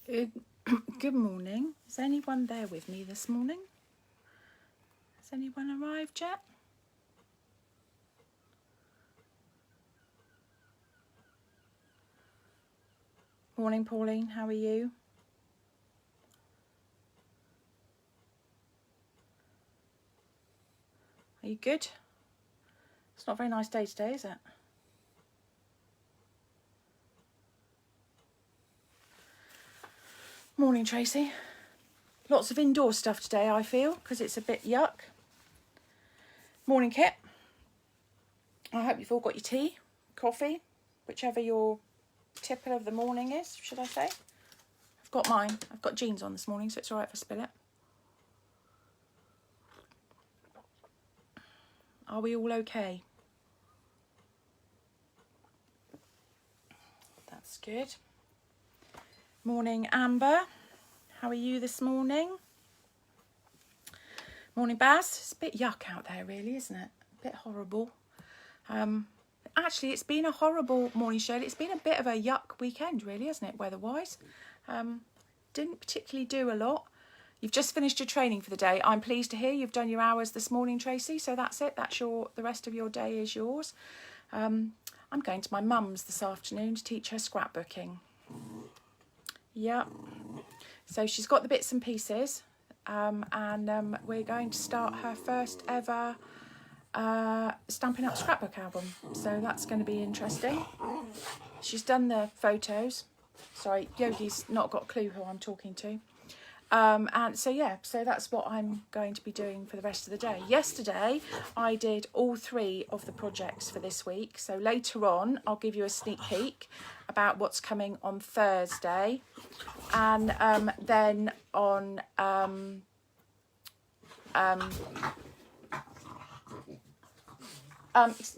Good, good morning. Is anyone there with me this morning? Has anyone arrived yet? Morning, Pauline. How are you? Are you good? It's not a very nice day today, is it? Morning, Tracy. Lots of indoor stuff today, I feel, because it's a bit yuck. Morning, Kit. I hope you've all got your tea, coffee, whichever your tipple of the morning is, should I say. I've got mine. I've got jeans on this morning, so it's all right if I spill it. Are we all okay? That's good. Morning, Amber. How are you this morning? Morning, Baz. It's a bit yuck out there, really, isn't it? A bit horrible. Actually, it's been a horrible morning, Shirley. It's been a bit of a yuck weekend, really, hasn't it, weather-wise? Didn't particularly do a lot. You've just finished your training for the day. I'm pleased to hear you've done your hours this morning, Tracy. So that's it. That's the rest of your day is yours. I'm going to my mum's this afternoon to teach her scrapbooking. Yep. So she's got the bits and pieces, and we're going to start her first ever Stampin' Up scrapbook album. So that's going to be interesting. She's done the photos. Sorry, Yogi's not got a clue who I'm talking to. And so, yeah, so that's what I'm going to be doing for the rest of the day. Yesterday, I did all 3 of the projects for this week. So later on, I'll give you a sneak peek about what's coming on Thursday. And then on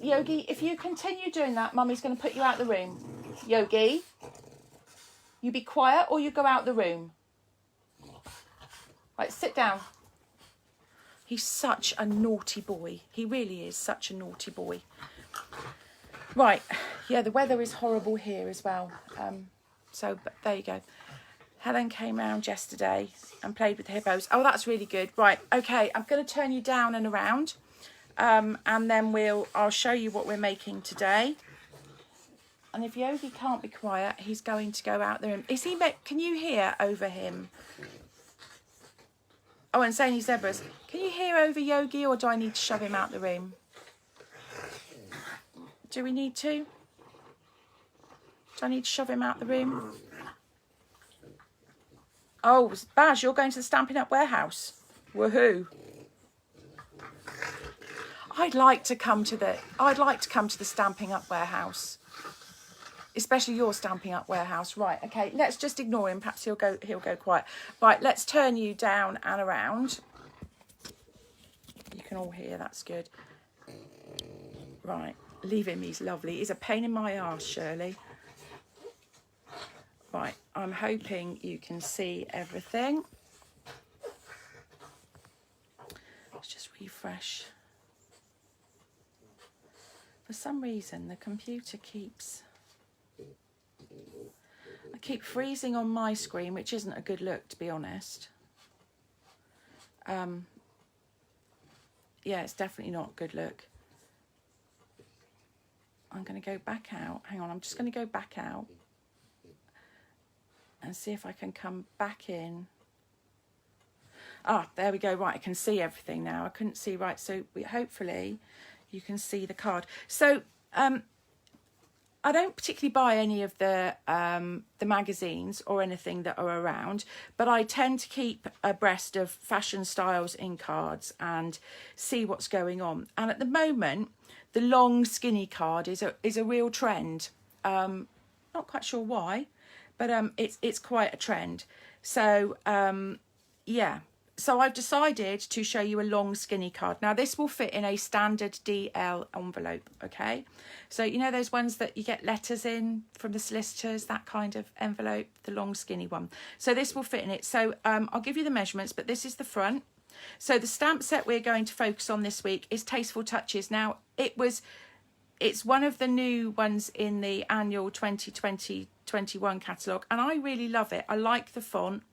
Yogi, if you continue doing that, Mummy's going to put you out the room. Yogi, you be quiet or you go out the room. Right, sit down. He's such a naughty boy. He really is such a naughty boy. Right, yeah, the weather is horrible here as well. But there you go. Helen came round yesterday and played with the hippos. Oh, that's really good. Right, okay, I'm going to turn you down and around. And then I'll show you what we're making today. And if Yogi can't be quiet, he's going to go out there. Can you hear over him? Oh, and Zany Zebras. Can you hear over Yogi, or do I need to shove him out the room? Do we need to? Do I need to shove him out the room? Oh, Baz, you're going to the Stampin' Up warehouse. Woohoo! I'd like to come to the Stampin' Up warehouse. Especially your Stampin' Up warehouse. Right, okay, let's just ignore him. Perhaps he'll go quiet. Right, let's turn you down and around. You can all hear, that's good. Right, leave him, he's lovely. He's a pain in my arse, Shirley. Right, I'm hoping you can see everything. Let's just refresh. For some reason, the computer I keep freezing on my screen, which isn't a good look, to be honest. Yeah, it's definitely not a good look. I'm going to go back out. Hang on, I'm just going to go back out and see if I can come back in. Ah, there we go. Right, I can see everything now. I couldn't see, right, so hopefully you can see the card. So, I don't particularly buy any of the magazines or anything that are around, but I tend to keep abreast of fashion styles in cards and see what's going on. And at the moment, the long skinny card is a real trend. Not quite sure why, but it's quite a trend. So yeah. So I've decided to show you a long skinny card. Now this will fit in a standard DL envelope, okay? So you know those ones that you get letters in from the solicitors, that kind of envelope, the long skinny one. So this will fit in it. So I'll give you the measurements, but this is the front. So the stamp set we're going to focus on this week is Tasteful Touches. Now it was it's one of the new ones in the annual 2020-21 catalogue, and I really love it. I like the font,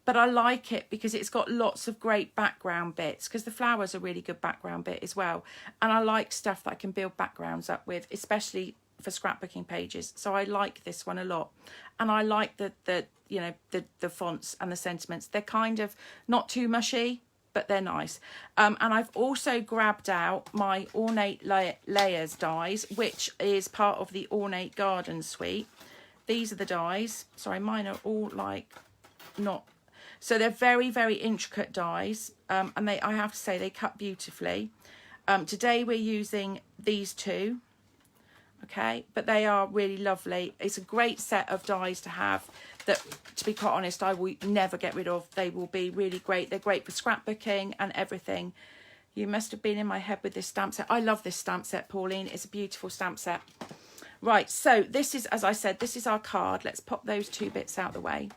but I like it because it's got lots of great background bits, because the flowers are a really good background bit as well. And I like stuff that I can build backgrounds up with, especially for scrapbooking pages. So I like this one a lot. And I like the fonts and the sentiments. They're kind of not too mushy, but they're nice. And I've also grabbed out my Ornate Layers dies, which is part of the Ornate Garden suite. These are the dies. Sorry, mine are all like not... So they're very, very intricate dies. And I have to say, they cut beautifully. Today we're using these two. Okay, but they are really lovely. It's a great set of dies to have that, to be quite honest, I will never get rid of. They will be really great. They're great for scrapbooking and everything. You must have been in my head with this stamp set. I love this stamp set, Pauline. It's a beautiful stamp set. Right, so this is, as I said, this is our card. Let's pop those two bits out the way.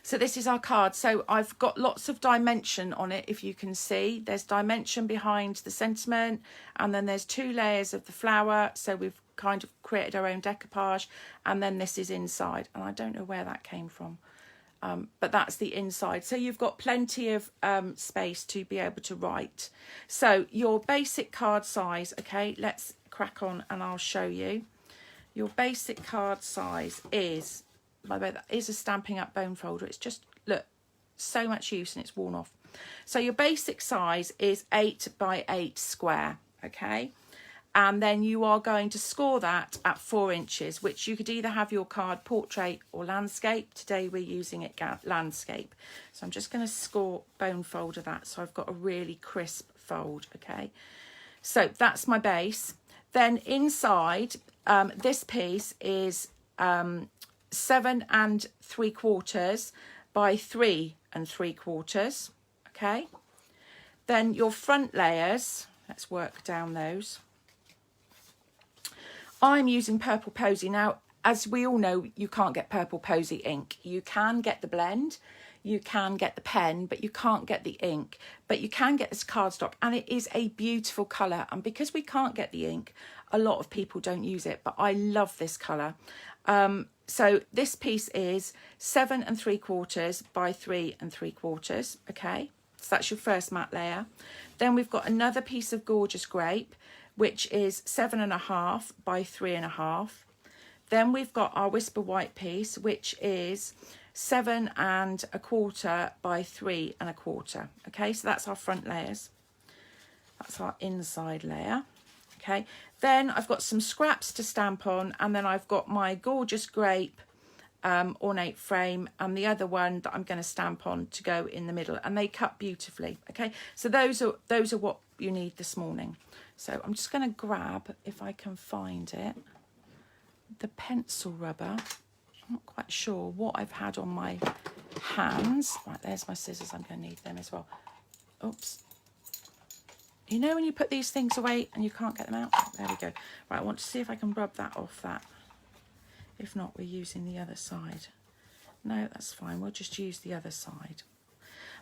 So this is our card. So I've got lots of dimension on it, if you can see. There's dimension behind the sentiment, and then there's 2 layers of the flower. So we've kind of created our own decoupage, and then this is inside. And I don't know where that came from, but that's the inside. So you've got plenty of space to be able to write. So your basic card size, okay, let's crack on and I'll show you. Your basic card size is... By the way, that is a Stampin' Up bone folder. It's just, look, so much use and it's worn off. So your basic size is 8 by 8 square, okay? And then you are going to score that at 4 inches, which you could either have your card portrait or landscape. Today we're using it landscape. So I'm just going to score bone folder that, so I've got a really crisp fold, okay? So that's my base. Then inside, this piece is... 7 3/4 by 3 3/4, okay? Then your front layers, let's work down those. I'm using Purple Posy. Now, as we all know, you can't get Purple Posy ink. You can get the blend, you can get the pen, but you can't get the ink. But you can get this cardstock, and it is a beautiful colour. And because we can't get the ink, a lot of people don't use it, but I love this colour. So this piece is 7 3/4 by 3 3/4, okay? So that's your first matte layer. Then we've got another piece of gorgeous grape, which is 7 1/2 by 3 1/2. Then we've got our Whisper White piece, which is 7 1/4 by 3 1/4, okay? So that's our front layers. That's our inside layer. Okay, then I've got some scraps to stamp on, and then I've got my gorgeous grape ornate frame, and the other one that I'm going to stamp on to go in the middle, and they cut beautifully. Okay, so those are what you need this morning. So I'm just going to grab, if I can find it, the pencil rubber. I'm not quite sure what I've had on my hands. Right, there's my scissors. I'm going to need them as well. Oops. You know when you put these things away and you can't get them out? There we go. Right, I want to see if I can rub that off that. If not, we're using the other side. No, that's fine. We'll just use the other side.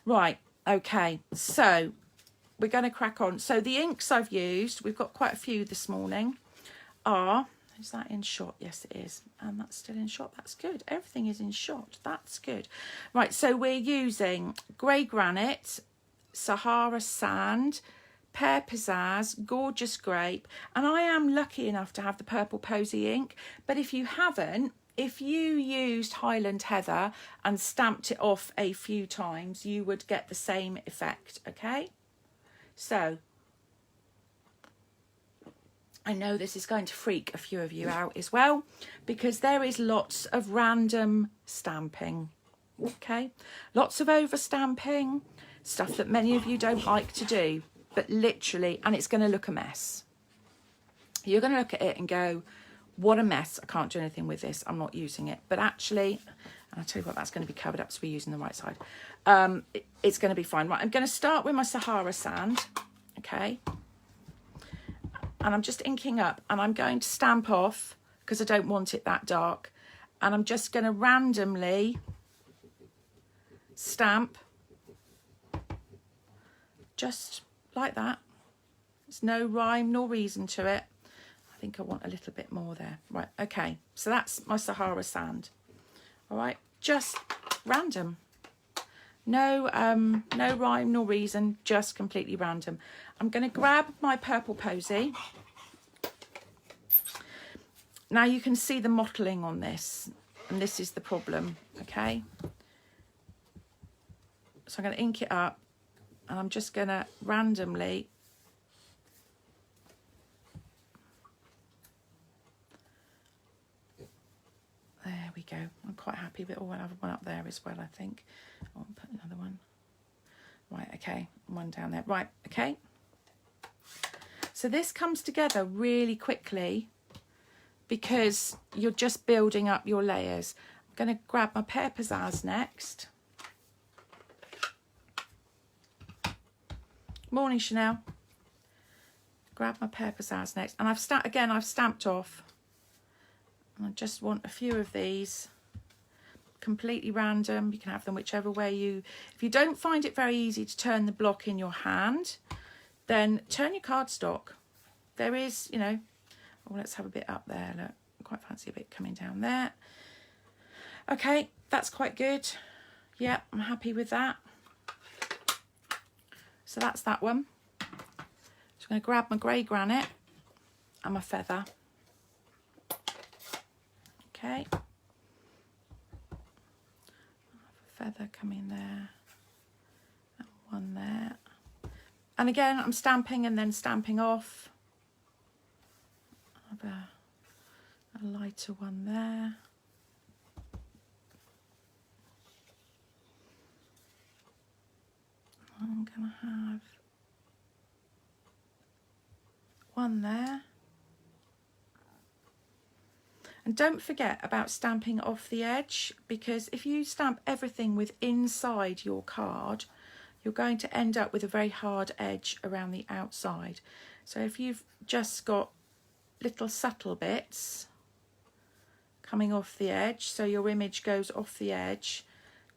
Right, okay. So we're going to crack on. So the inks I've used, we've got quite a few this morning, are... Is that in shot? Yes, it is. And that's still in shot. That's good. Everything is in shot. That's good. Right, so we're using Grey Granite, Sahara Sand, Pear Pizzazz, Gorgeous Grape, and I am lucky enough to have the Purple Posy ink, but if you haven't, if you used Highland Heather and stamped it off a few times, you would get the same effect, okay? So, I know this is going to freak a few of you out as well, because there is lots of random stamping, okay? Lots of overstamping, stuff that many of you don't like to do. But literally, and it's going to look a mess. You're going to look at it and go, what a mess. I can't do anything with this. I'm not using it. But actually, and I'll tell you what, that's going to be covered up, so we're using the right side. It's going to be fine. Right, I'm going to start with my Sahara Sand, okay? And I'm just inking up, and I'm going to stamp off, because I don't want it that dark. And I'm just going to randomly stamp just like that. There's no rhyme nor reason to it. I think I want a little bit more there. Right, okay, so that's my Sahara sand. All right, just random. No, no rhyme nor reason, just completely random. I'm going to grab my purple posy. Now you can see the mottling on this, and this is the problem, okay? So I'm going to ink it up, and I'm just going to randomly there we go. I'm quite happy with all. I'll have one up there as well, I think. I'll put another one. Right, okay. One down there. Right, okay. So this comes together really quickly because you're just building up your layers. I'm going to grab my Pear Pizzazz next. Morning, Chanel. Grab my Pear Pizzazz next. And I've stamped off. And I just want a few of these, completely random. You can have them whichever way you... If you don't find it very easy to turn the block in your hand, then turn your cardstock. There is, you know... Oh, let's have a bit up there. Look, I quite fancy a bit coming down there. Okay, that's quite good. Yeah, I'm happy with that. So that's that one. So I'm going to grab my grey granite and my feather. Okay, feather coming there, and one there, and again I'm stamping and then stamping off. Have a lighter one there. I'm gonna have one there. And don't forget about stamping off the edge, because if you stamp everything with inside your card, you're going to end up with a very hard edge around the outside. So if you've just got little subtle bits coming off the edge, so your image goes off the edge,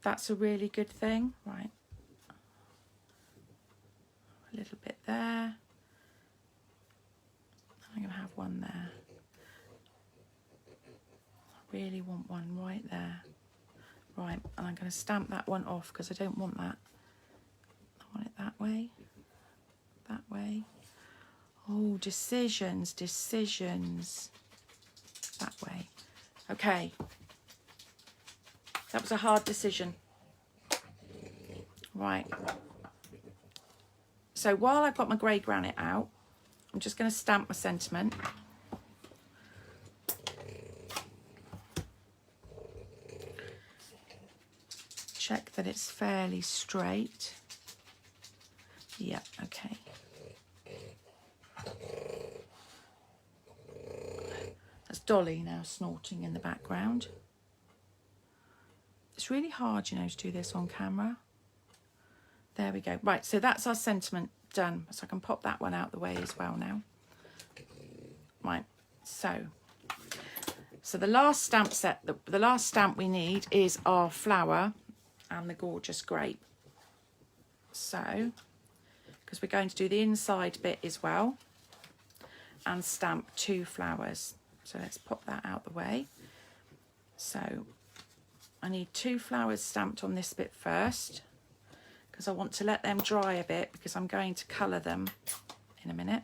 that's a really good thing. Right, a little bit there. I'm going to have one there. Really want one right there. Right, and I'm going to stamp that one off because I don't want that. I want it that way. That way. Oh, decisions, decisions. That way. Okay. That was a hard decision. Right. So while I've got my grey granite out, I'm just going to stamp my sentiment. Check that it's fairly straight. Yeah, okay. That's Dolly now snorting in the background. It's really hard, you know, to do this on camera. There we go. Right, so that's our sentiment done. So I can pop that one out the way as well now. Right, so the last stamp set, the last stamp we need is our flower and the gorgeous grape. So, because we're going to do the inside bit as well and stamp 2 flowers. So let's pop that out the way. So I need 2 flowers stamped on this bit first, because I want to let them dry a bit, because I'm going to colour them in a minute.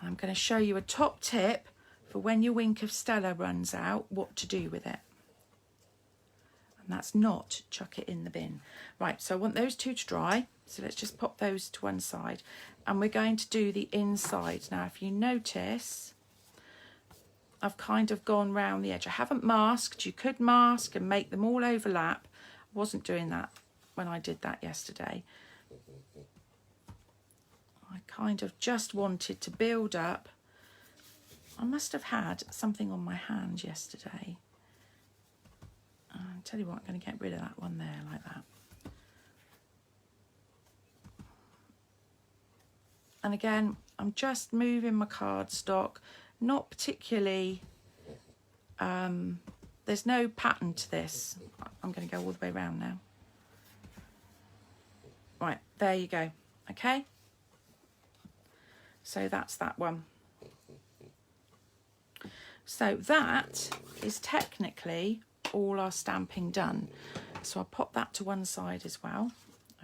And I'm going to show you a top tip for when your Wink of Stella runs out, what to do with it. And that's not chuck it in the bin. Right, so I want those 2 to dry. So let's just pop those to one side. And we're going to do the inside. Now, if you notice, I've kind of gone round the edge. I haven't masked. You could mask and make them all overlap. I wasn't doing that when I did that yesterday. I kind of just wanted to build up. I must have had something on my hand yesterday. I'll tell you what, I'm going to get rid of that one there like that. And again, I'm just moving my cardstock, not particularly, there's no pattern to this. I'm going to go all the way around now. Right, there you go, okay? So that's that one. So that is technically all our stamping done. So I'll pop that to one side as well.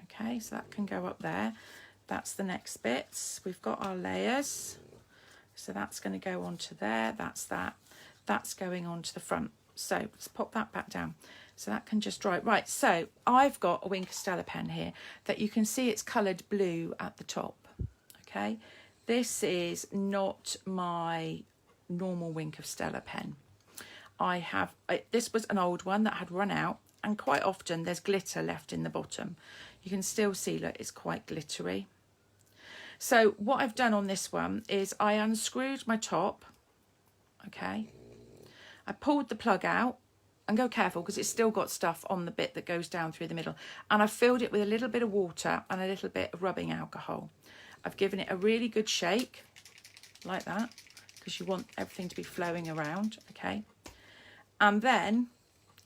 Okay, so that can go up there. That's the next bits. We've got our layers. So that's going to go onto there. That's that. That's going onto the front. So let's pop that back down. So that can just dry. Right, so I've got a Wink of Stella pen here that you can see it's coloured blue at the top. Okay, this is not my normal Wink of Stella pen. This was an old one that had run out, and quite often there's glitter left in the bottom. You can still see that it's quite glittery. So what I've done on this one is I unscrewed my top. Okay, I pulled the plug out, and go careful because it's still got stuff on the bit that goes down through the middle, and I've filled it with a little bit of water and a little bit of rubbing alcohol. I've given it a really good shake like that, because you want everything to be flowing around. Okay, and then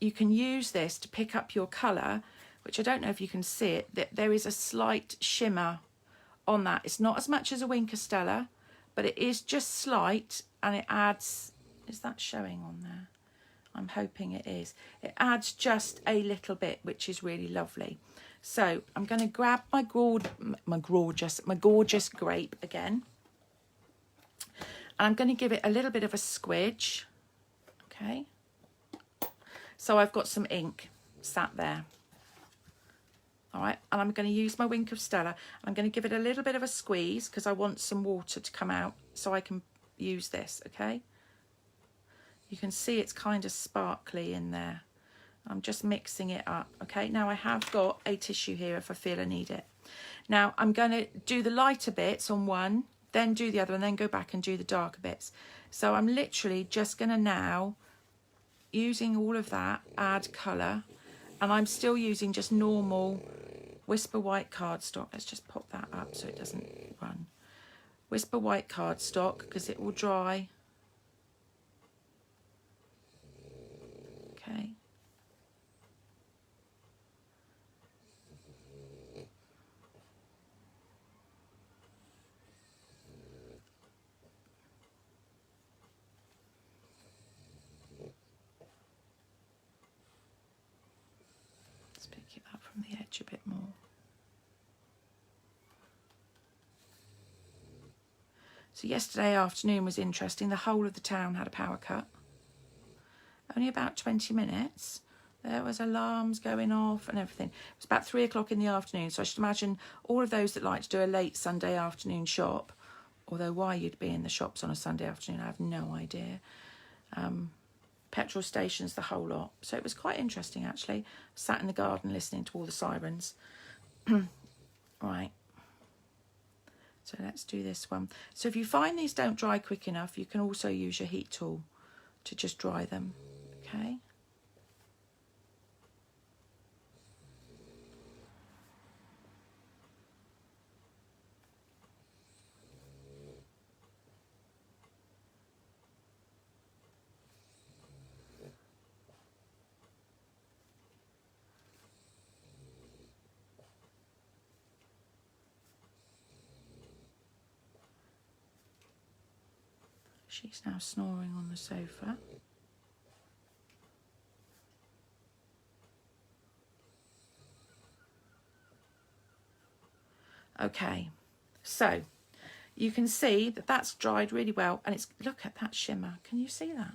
you can use this to pick up your colour, which I don't know if you can see it, that there is a slight shimmer on that. It's not as much as a Wink of Stella, but it is just slight, and it adds, is that showing on there? I'm hoping it is. It adds just a little bit, which is really lovely. So I'm going to grab my gorgeous grape again, and I'm going to give it a little bit of a squidge. Okay, so I've got some ink sat there. All right, and I'm going to use my Wink of Stella, and I'm going to give it a little bit of a squeeze because I want some water to come out so I can use this. Okay, you can see it's kind of sparkly in there. I'm just mixing it up. Okay, now I have got a tissue here if I feel I need it. Now I'm going to do the lighter bits on one, then do the other, and then go back and do the darker bits. So I'm literally just going to now, using all of that, add colour, and I'm still using just normal Whisper White cardstock. Let's just pop that up so it doesn't run. Whisper White cardstock, because it will dry. Okay. Let's pick it up from the edge a bit more. So yesterday afternoon was interesting. The whole of the town had a power cut. Only about 20 minutes. There was alarms going off and everything. It was about 3 o'clock in the afternoon. So I should imagine all of those that like to do a late Sunday afternoon shop, although why you'd be in the shops on a Sunday afternoon, I have no idea. Petrol stations, the whole lot. So it was quite interesting, actually. Sat in the garden listening to all the sirens. Right. So let's do this one. So if you find these don't dry quick enough, you can also use your heat tool to just dry them. Okay. She's now snoring on the sofa. Okay, so you can see that that's dried really well, and it's, look at that shimmer. Can you see that?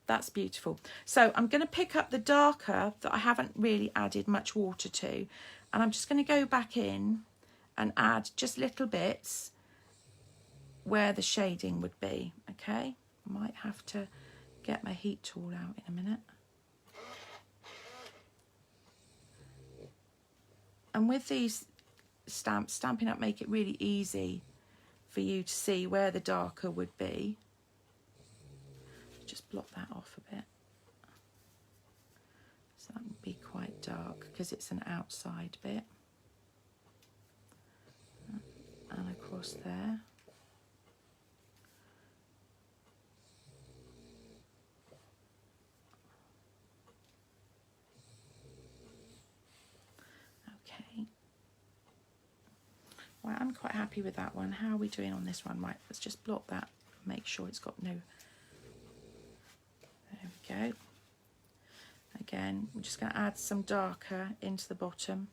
That's beautiful. So I'm going to pick up the darker that I haven't really added much water to, and I'm just going to go back in and add just little bits where the shading would be. Okay, I might have to get my heat tool out in a minute. And with these stamps, Stampin' Up! Make it really easy for you to see where the darker would be. Just block that off a bit. So that would be quite dark because it's an outside bit. And across there. Right, I'm quite happy with that one. How are we doing on this one? Right, let's just block that make sure it's got no... There we go. Again, we're just going to add some darker into the bottom.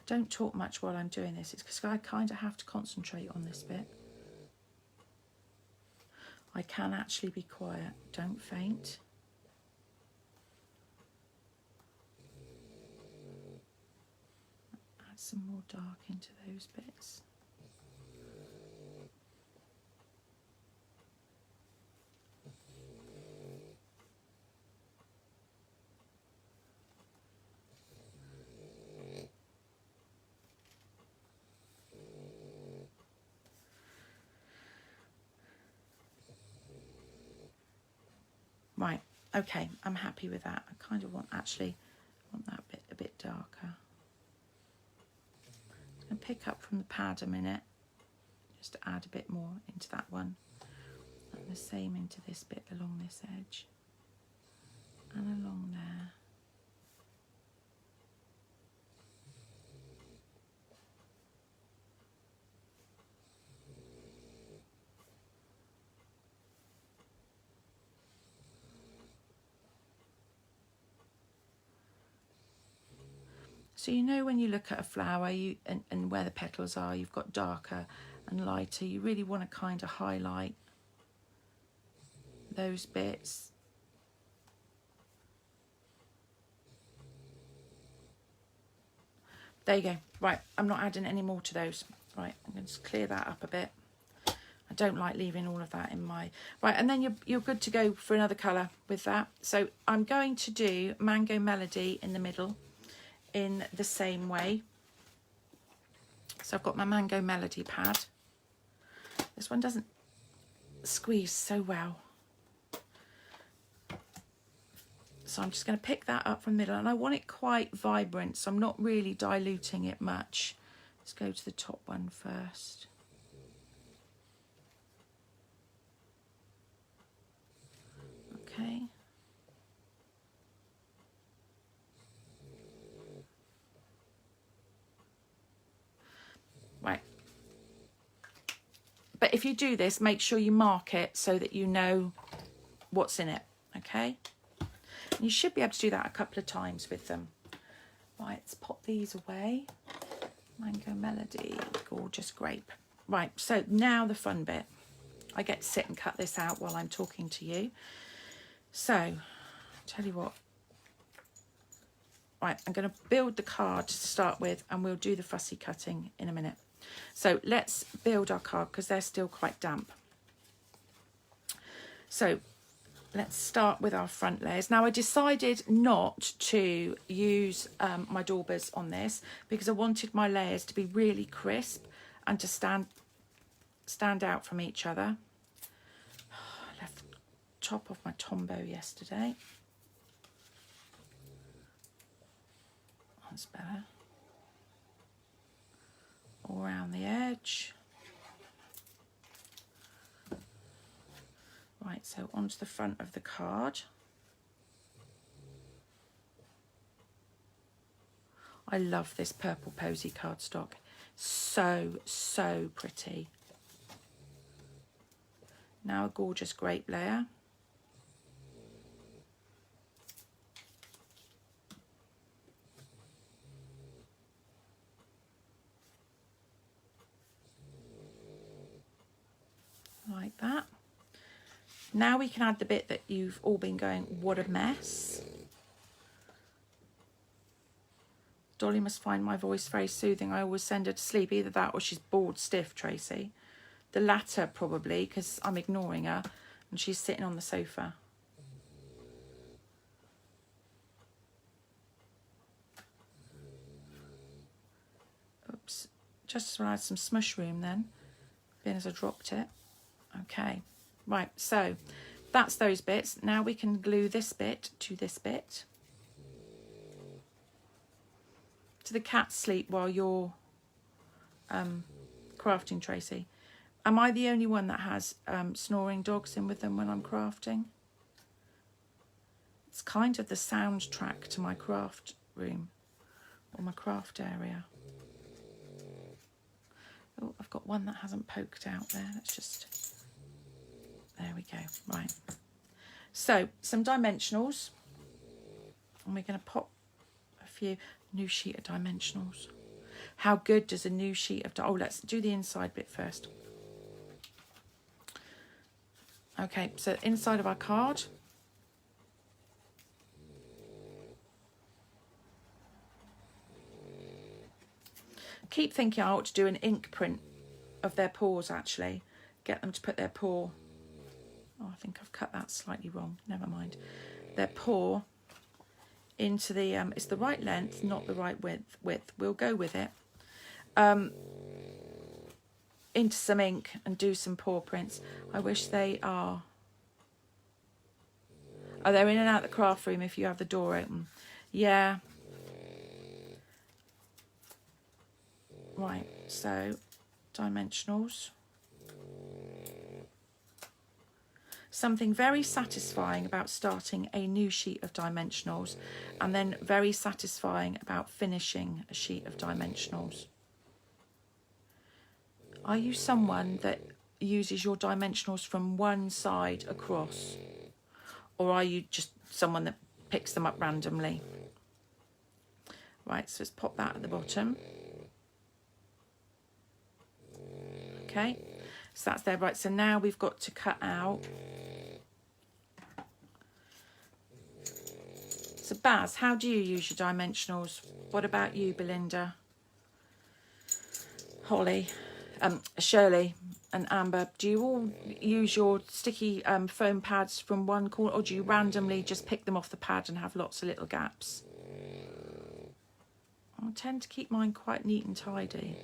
I don't talk much while I'm doing this. It's because I kind of have to concentrate on this bit. I can actually be quiet. Don't faint. Add some more dark into those bits. Right, okay, I'm happy with that. I kind of want that bit a bit darker. I'm going to pick up from the pad a minute, just to add a bit more into that one. And the same into this bit along this edge. And along there. So you know when you look at a flower and where the petals are, you've got darker and lighter. You really want to kind of highlight those bits. There you go. Right, I'm not adding any more to those. Right, I'm going to just clear that up a bit. I don't like leaving all of that in my... Right, and then you're good to go for another colour with that. So I'm going to do Mango Melody in the middle in the same way. So I've got my Mango Melody pad. This one doesn't squeeze so well. So I'm just going to pick that up from the middle, and I want it quite vibrant, so I'm not really diluting it much. Let's go to the top one first. Okay. Right. But if you do this, make sure you mark it so that you know what's in it, okay? And you should be able to do that a couple of times with them. Right, let's pop these away. Mango Melody, gorgeous grape. Right, so now the fun bit. I get to sit and cut this out while I'm talking to you. So, tell you what. Right, I'm going to build the card to start with, and we'll do the fussy cutting in a minute. So let's build our card because they're still quite damp. So let's start with our front layers. Now I decided not to use my daubers on this because I wanted my layers to be really crisp and to stand out from each other. I left the top of my Tombow yesterday. That's better. All around the edge. Right, so onto the front of the card. I love this purple posy cardstock. So pretty. Now a gorgeous grape layer. Like that. Now we can add the bit that you've all been going, what a mess. Dolly must find my voice very soothing. I always send her to sleep. Either that or she's bored stiff, Tracy. The latter probably, because I'm ignoring her and she's sitting on the sofa. Oops. Just as well I had some smush room then, being as I dropped it. Okay, right, so that's those bits. Now we can glue this bit to this bit. Do the cats sleep while you're crafting, Tracy? Am I the only one that has snoring dogs in with them when I'm crafting? It's kind of the soundtrack to my craft room or my craft area. Oh, I've got one that hasn't poked out there. Let's just, there we go. Right. So some dimensionals, and we're going to pop a few. New sheet of dimensionals. How good does a new sheet of, oh, let's do the inside bit first. Okay, so inside of our card. Keep thinking I ought to do an ink print of their paws, actually. Get them to put their paw. Oh, I think I've cut that slightly wrong. Never mind. Their paw into the, it's the right length, not the right width. We'll go with it. Into some ink and do some paw prints. I wish they are. Oh, they're in and out the craft room if you have the door open. Yeah. Right, so dimensionals. Something very satisfying about starting a new sheet of dimensionals, and then very satisfying about finishing a sheet of dimensionals. Are you someone that uses your dimensionals from one side across, or are you just someone that picks them up randomly? Right, so let's pop that at the bottom. Okay, so that's there. Right, so now we've got to cut out. So Baz, how do you use your dimensionals? What about you, Belinda? Holly, Shirley and Amber, do you all use your sticky foam pads from one corner, or do you randomly just pick them off the pad and have lots of little gaps? I tend to keep mine quite neat and tidy.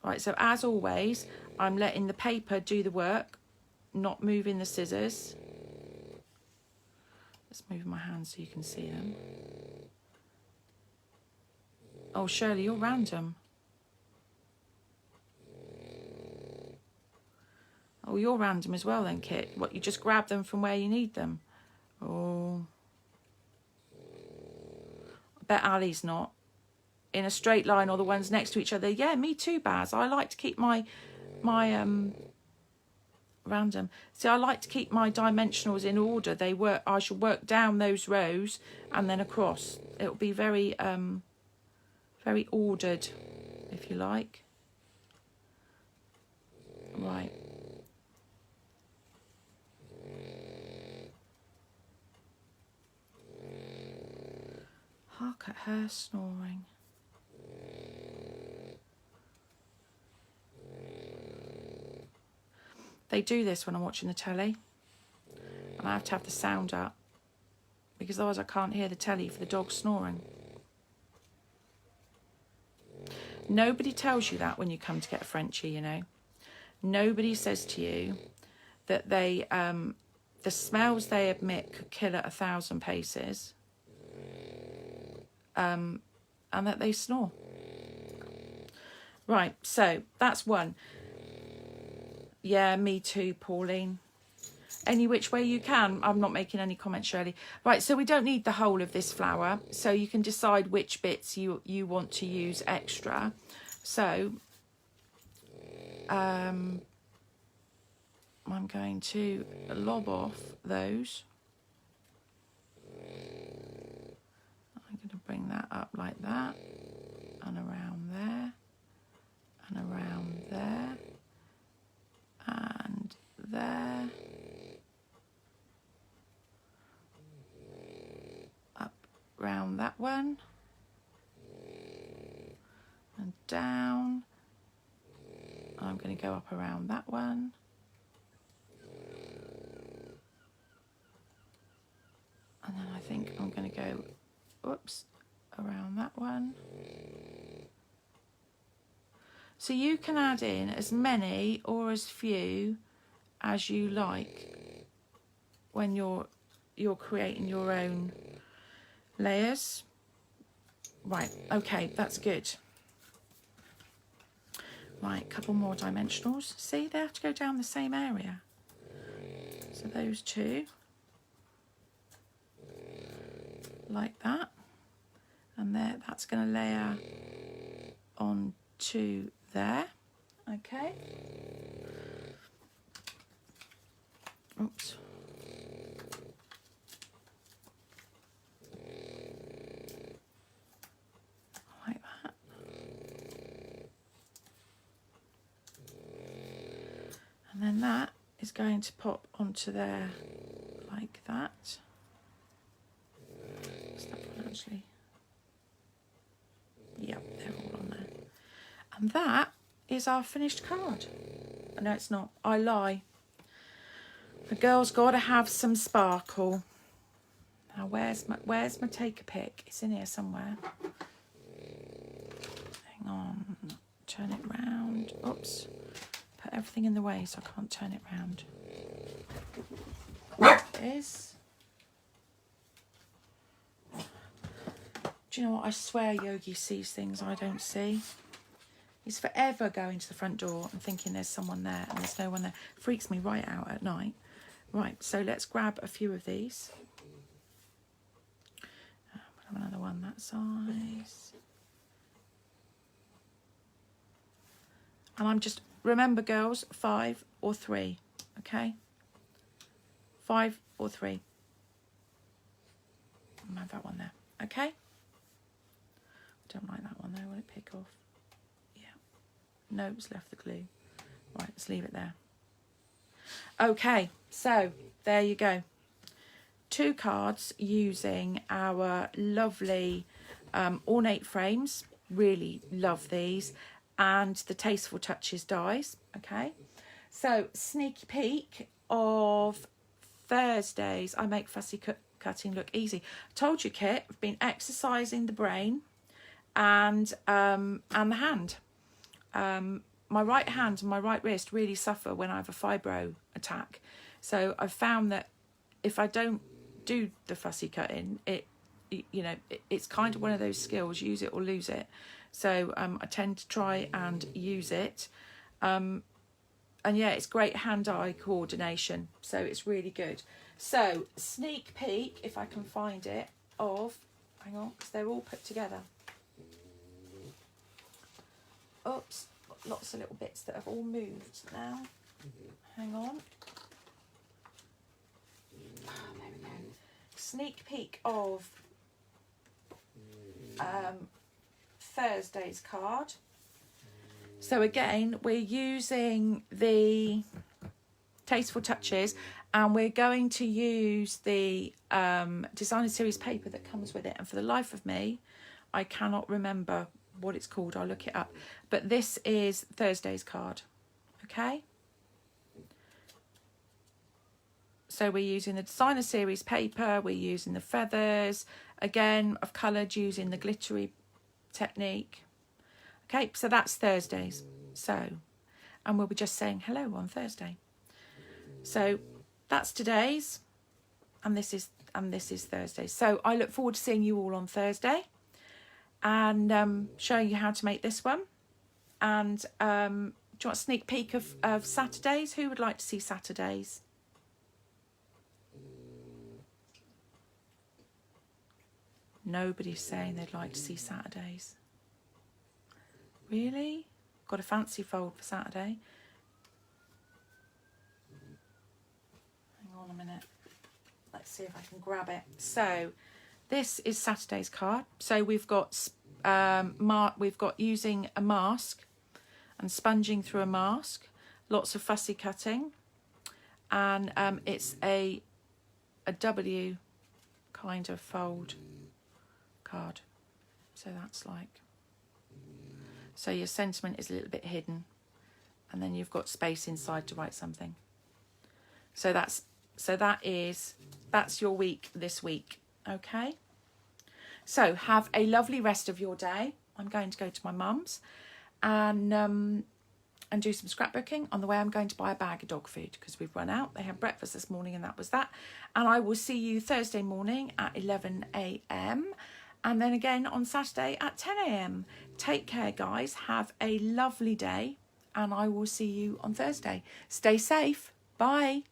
Right, so as always, I'm letting the paper do the work, not moving the scissors. Let's move my hands so you can see them. Oh, Shirley, you're random. Oh, you're random as well then, Kit. What, you just grab them from where you need them? Oh. I bet Ali's not. In a straight line or the ones next to each other. Yeah, me too, Baz. I like to keep my random. See, I like to keep my dimensionals in order. They work. I shall work down those rows and then across. It'll be very very ordered, if you like. Right. Hark at her snoring. They do this when I'm watching the telly, and I have to have the sound up because otherwise I can't hear the telly for the dog snoring. Nobody tells you that when you come to get a Frenchie, you know. Nobody says to you that they the smells they emit could kill at 1,000 paces, and that they snore. Right, so that's one. Yeah, me too, Pauline. Any which way you can. I'm not making any comments, Shirley. Right, so we don't need the whole of this flower. So you can decide which bits you want to use extra. So I'm going to lob off those. I'm going to bring that up like that. And around there. And around there. And there, up round that one, and down. I'm going to go up around that one, and then I think I'm going to go, whoops, around that one. So you can add in as many or as few as you like when you're creating your own layers. Right, okay, that's good. Right, a couple more dimensionals. See, they have to go down the same area. So those two. like that. And there, that's going to layer onto there. Okay. Oops. Like that. And then that is going to pop onto there like that. Is that one actually? Yep, they're all on there. And that is our finished card. No, it's not. I lie. The girl's got to have some sparkle. Now, where's my take a pic? It's in here somewhere. Hang on. Turn it round. Oops. Put everything in the way so I can't turn it round. There it is. Do you know what? I swear Yogi sees things I don't see. He's forever going to the front door and thinking there's someone there and there's no one there. Freaks me right out at night. Right, so let's grab a few of these. We'll have another one that size. And I'm just, remember girls, 5 or 3, okay? 5 or 3. I'll have that one there, okay? Don't like that one though, will it pick off? Yeah. No, it's left the glue. Right, let's leave it there. Okay, so there you go. 2 cards using our lovely ornate frames. Really love these. And the Tasteful Touches dies. Okay, so sneaky peek of Thursdays. I make fussy cutting look easy. I told you, Kit, I've been exercising the brain and the hand. My right hand and my right wrist really suffer when I have a fibro attack. So I've found that if I don't do the fussy cutting, it's kind of one of those skills, use it or lose it. So I tend to try and use it. And yeah, it's great hand-eye coordination. So it's really good. So sneak peek, if I can find it, of, hang on, because they're all put together. Oops, got lots of little bits that have all moved now. Hang on. There we go. Sneak peek of Thursday's card. So again, we're using the Tasteful Touches and we're going to use the designer series paper that comes with it. And for the life of me, I cannot remember what it's called. I'll look it up. But this is Thursday's card. Okay. So we're using the designer series paper. We're using the feathers. Again, I've coloured using the glittery technique. Okay, so that's Thursdays. So, and we'll be just saying hello on Thursday. So that's today's, and this is Thursday. So I look forward to seeing you all on Thursday and showing you how to make this one. And do you want a sneak peek of Saturdays? Who would like to see Saturdays? Nobody's saying they'd like to see Saturdays. Really? Got a fancy fold for Saturday. Hang on a minute. Let's see if I can grab it. So this is Saturday's card. So we've got using a mask and sponging through a mask. Lots of fussy cutting. And it's a W kind of fold card. So that's like, so your sentiment is a little bit hidden and then you've got space inside to write something. So that's your week this week. Okay, so have a lovely rest of your day. I'm going to go to my mum's and do some scrapbooking. On the way I'm going to buy a bag of dog food because we've run out. They had breakfast this morning and that was that. And I will see you Thursday morning at 11 a.m. and then again on Saturday at 10 a.m. Take care, guys. Have a lovely day and I will see you on Thursday. Stay safe. Bye.